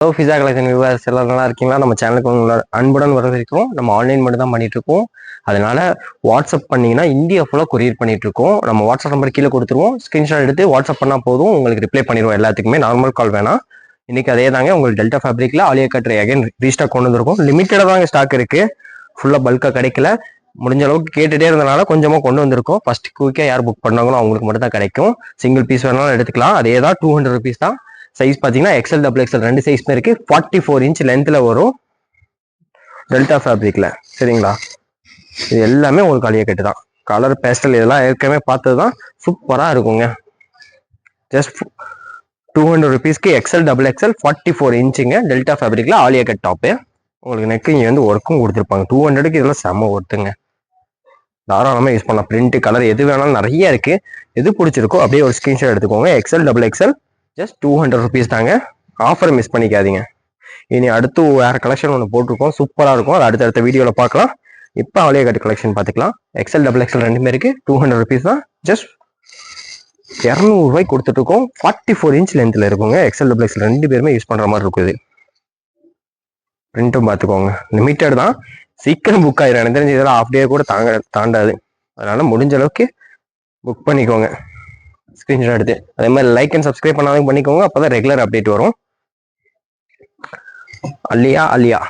Hello pizza collection viewers எல்லாம் நல்லா இருக்கீங்களா? நம்ம சேனலுக்கு உங்களோட அன்புடன் வரவேற்கிறோம். நம்ம ஆன்லைன் மட்டும் தான் பண்ணிட்டு இருக்கோம். அதனால வாட்ஸ்அப் பண்ணீங்கன்னா இந்தியா ஃபுல்லாக கொரியர் பண்ணிட்டு இருக்கோம். நம்ம வாட்ஸ்அப் நம்பர் கீழே கொடுத்துருவோம். ஸ்கிரீன்ஷாட் எடுத்து வாட்ஸ்அப் பண்ணா போதும், உங்களுக்கு ரிப்ளை பண்ணிடுவோம் எல்லாத்துக்குமே. நார்மல் கால் வேணாம். இன்னைக்கு அதே தாங்க, உங்களுக்கு டெல்டா ஃபேப்ரிக்ல ஆலியா கட் அகைன் ரீஸ்டாக் கொண்டு வந்திருக்கும். லிமிட்டடாக தாங்க ஸ்டாக் இருக்கு, ஃபுல்லாக பல்காக கிடைக்கல. முடிஞ்ச அளவுக்கு கேட்டுட்டே இருந்தனால கொஞ்சமாக கொண்டு வந்திருக்கோம். ஃபர்ஸ்ட் குயிக்காக யார் புக் பண்ணாங்களோ அவங்களுக்கு மட்டும் தான் கிடைக்கும். சிங்கிள் பீஸ் வேணாலும் எடுத்துக்கலாம். அதே தான் 200 ருபீஸ் தான். சைஸ் பார்த்தீங்கன்னா எக்ஸ்எல் டபுள் எக்ஸ்எல் ரெண்டு சைஸ்மே இருக்கு. 44 இன்ச் லென்த்தில் வரும் டெல்டா ஃபேப்ரிக்ல. சரிங்களா? இது எல்லாமே உங்களுக்கு ஆலியா கட்டு தான். கலர் பேஸ்டல் இதெல்லாம் ஏற்கனவே பார்த்தது தான். சூப்பராக இருக்குங்க. ஜஸ்ட் 200 ருபீஸ்க்கு எக்ஸ்எல் டபுள் எக்ஸ்எல் 44 இன்ச்சுங்க டெல்டா ஃபேப்ரிக்ல ஆலியா கட் டாப்பு. உங்களுக்கு நெக்கு இங்கே வந்து ஒர்க்கும் கொடுத்துருப்பாங்க. 200க்கு இதெல்லாம் செம்ம ஒர்த்துங்க. தாராளமாக யூஸ் பண்ணலாம். பிரிண்ட் கலர் எது வேணாலும் நிறைய இருக்கு. எது பிடிச்சிருக்கோ அப்படியே ஒரு ஸ்கிரீன்ஷாட் எடுத்துக்கோங்க. XL double XL just 200 rupees தாங்க. ஆஃபரை மிஸ் பண்ணிக்காதீங்க. இனி அடுத்து வேற கலெக்ஷன் ஒன்று போட்டிருக்கோம், சூப்பராக இருக்கும். அது அடுத்தடுத்த வீடியோவில் பார்க்கலாம். இப்போ ஆலியா கட் கலெக்ஷன் பார்த்துக்கலாம். எக்ஸ்எல் டபுள் எக்ஸ்எல் ரெண்டுமே இருக்கு. 200 ருபீஸ் தான். ஜஸ்ட் 200 ரூபாய்க்கு கொடுத்துட்டு இருக்கோம். 44 இன்ச் லென்த்தில் இருக்குங்க. எக்ஸ்எல் டபுள் எக்ஸ்எல் ரெண்டு பேருமே யூஸ் பண்ணுற மாதிரி இருக்குது. பிரிண்ட்டும் பார்த்துக்கோங்க. லிமிட்டட் தான், சீக்கிரம் புக் ஆயிரும். எனக்கு தெரிஞ்சு இதெல்லாம் ஆஃப் டே கூட தாண்டாது. அதனால முடிஞ்ச அளவுக்கு புக் பண்ணிக்கோங்க ஸ்கிரீன்ஷாட் எடுத்து. அதே மாதிரி லைக் அண்ட் சப்ஸ்கிரைப் பண்ணாலும் பண்ணிக்கோங்க, அப்போதான் ரெகுலர் அப்டேட் வரும். அலியா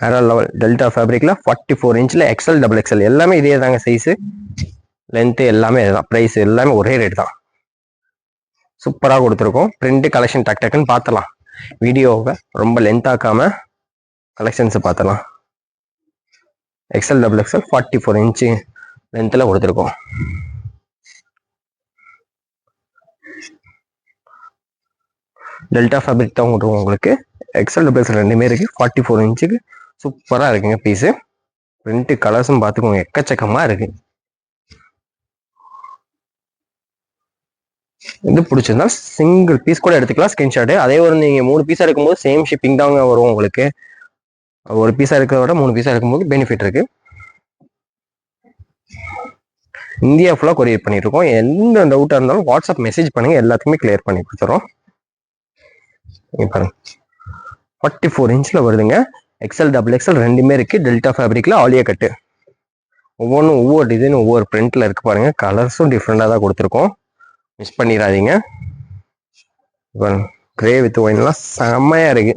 வேற லெவல் டெல்டா ஃபேப்ரிக்ல 44 இன்ச்ல எக்ஸ்எல் டபுள் எக்ஸ்எல் எல்லாமே இதே தாங்க. சைஸு லென்த்து எல்லாமே இதுதான். ப்ரைஸ் எல்லாமே ஒரே ரேட் தான். சூப்பராக கொடுத்துருக்கோம். பிரிண்ட் கலெக்ஷன் டக் டக்குன்னு பார்த்தலாம். வீடியோவை ரொம்ப லென்த் ஆக்காம கலெக்ஷன்ஸ் பார்த்தலாம். எக்ஸ்எல் டபுள் எக்ஸ்எல் 44 இன்ச்சு லென்த்தில் கொடுத்துருக்கோம். டெல்டா ஃபேப்ரிக் தான் கொடுத்துருக்கோம் உங்களுக்கு. எக்ஸ்எல் டபுள் எக்ஸ்எல் ரெண்டுமே இருக்கு. 44 இன்ச்சுக்கு சூப்பராக இருக்குங்க பீஸு. பிரிண்ட் கலர்ஸும் பார்த்துக்கோங்க, எக்கச்சக்கமாக இருக்கு. இது பிடிச்சிருந்தா சிங்கிள் பீஸ் கூட எடுத்துக்கலாம் ஸ்கிரீன்ஷாட். அதே ஒரு நீங்க 3 பீஸா இருக்கும்போது சேம் ஷிப்பிங் தாங்க வரும் உங்களுக்கு. ஒரு பீஸா இருக்கிறத விட 3 பீஸா இருக்கும்போது பெனிஃபிட் இருக்கு. இந்தியா ஃபுல்லா கொரியர் பண்ணிட்டு இருக்கோம். எந்த டவுட்டா இருந்தாலும் வாட்ஸ்அப் மெசேஜ் பண்ணுங்க, எல்லாத்துக்குமே கிளியர் பண்ணி கொடுத்துறோம். பாருங்க 44 இன்ச்ல வருதுங்க. எக்ஸ்எல் டபுள் எக்ஸ்எல் ரெண்டுமே இருக்கு. டெல்டா ஃபேப்ரிக்ல ஆலியா கட்டு. ஒவ்வொன்றும் ஒவ்வொரு டிசைன் ஒவ்வொரு பிரிண்ட்ல இருக்கு பாருங்க. கலர்ஸும் டிஃப்ரெண்டா தான் கொடுத்துருக்கோம், மிஸ் பண்ணிடாதீங்க. கிரே வித் ஒயின்லாம் செம்மையா இருக்கு.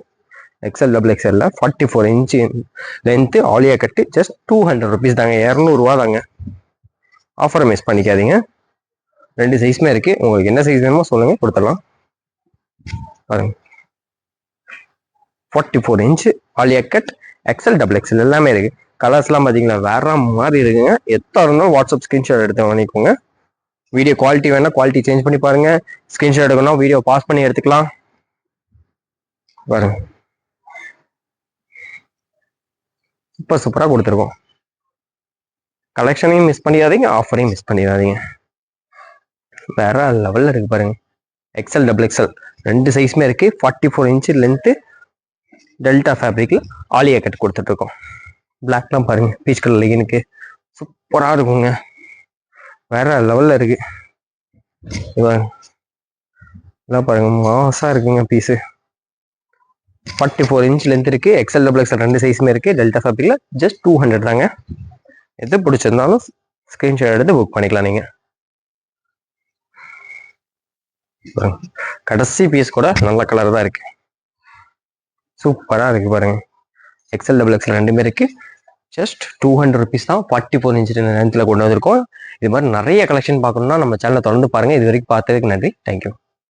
எக்ஸ்எல் டபுள் எக்ஸ்எல்ல 44 inch length Alia cut. Just 200 rupees தாங்க. 200 ரூபா தாங்க. ஆஃபரை மிஸ் பண்ணிக்காதீங்க. ரெண்டு சைஸ்மே இருக்கு. உங்களுக்கு என்ன சைஸ் வேணுமோ சொல்லுங்க, கொடுத்துடலாம். பாருங்க 44 inch Alia cut XL double XL எல்லாமே இருக்கு. கலர்ஸ்லாம் பார்த்தீங்களா வேற மாதிரி இருக்குங்க. எத்தனை இருந்தாலும் வாட்ஸ்அப் ஸ்கிரீன்ஷாட் எடுத்து வாங்கிக்கோங்க. வீடியோ குவாலிட்டி வேணா குவாலிட்டி சேஞ்ச் பண்ணி பாருங்க. ஸ்கிரீன்ஷாட் எடுக்கணும், வீடியோ பாஸ் பண்ணி எடுத்துக்கலாம். பாருங்க சூப்பராக கொடுத்துருக்கோம். கலெக்ஷனையும் மிஸ் பண்ணிடாதீங்க, ஆஃபரையும் மிஸ் பண்ணிடாதீங்க. வேற லெவல்ல இருக்கு பாருங்க. எக்ஸ்எல் டபுள் எக்ஸ்எல் ரெண்டு சைஸ்மே இருக்கு. 44 இன்ச்சு லென்த்து டெல்டா ஃபேப்ரிக்ல ஆலியா கட் கொடுத்துட்டு இருக்கோம். பிளாக்லாம் பாருங்க, பீச் கலர் லெகினுக்கு சூப்பராக இருக்குங்க. வேற லெவல்ல இருக்கு. இதெல்லாம் பாருங்க, மாசா இருக்குங்க பீஸு. 44 இன்ச் லென்த் இருக்கு. எக்ஸ்எல் டபுள் எக்ஸ்எல் ரெண்டு சைஸ்மே இருக்கு. டெல்டா ஃபேப்ரிக்ல ஜஸ்ட் 200 தாங்க. எது பிடிச்சிருந்தாலும் ஸ்கிரீன்ஷாட் எடுத்து புக் பண்ணிக்கலாம் நீங்க. கடைசி பீஸ் கூட நல்ல கலர் தான் இருக்கு. சூப்பரா இருக்கு பாருங்க. எக்ஸ்எல் டபுள் எக்ஸ்எல் ரெண்டுமே இருக்கு. ஜஸ்ட் 200 ருபீஸ் தான். 44 இன்ச் லென்த்தில் கொண்டு வந்திருக்கோம். இது மாதிரி நிறைய கலெக்ஷன் பார்க்கணும்னா நம்ம சேனலை தொடர்ந்து பாருங்க. இது வரைக்கும் பார்த்ததுக்கு நன்றி. தேங்க்யூ.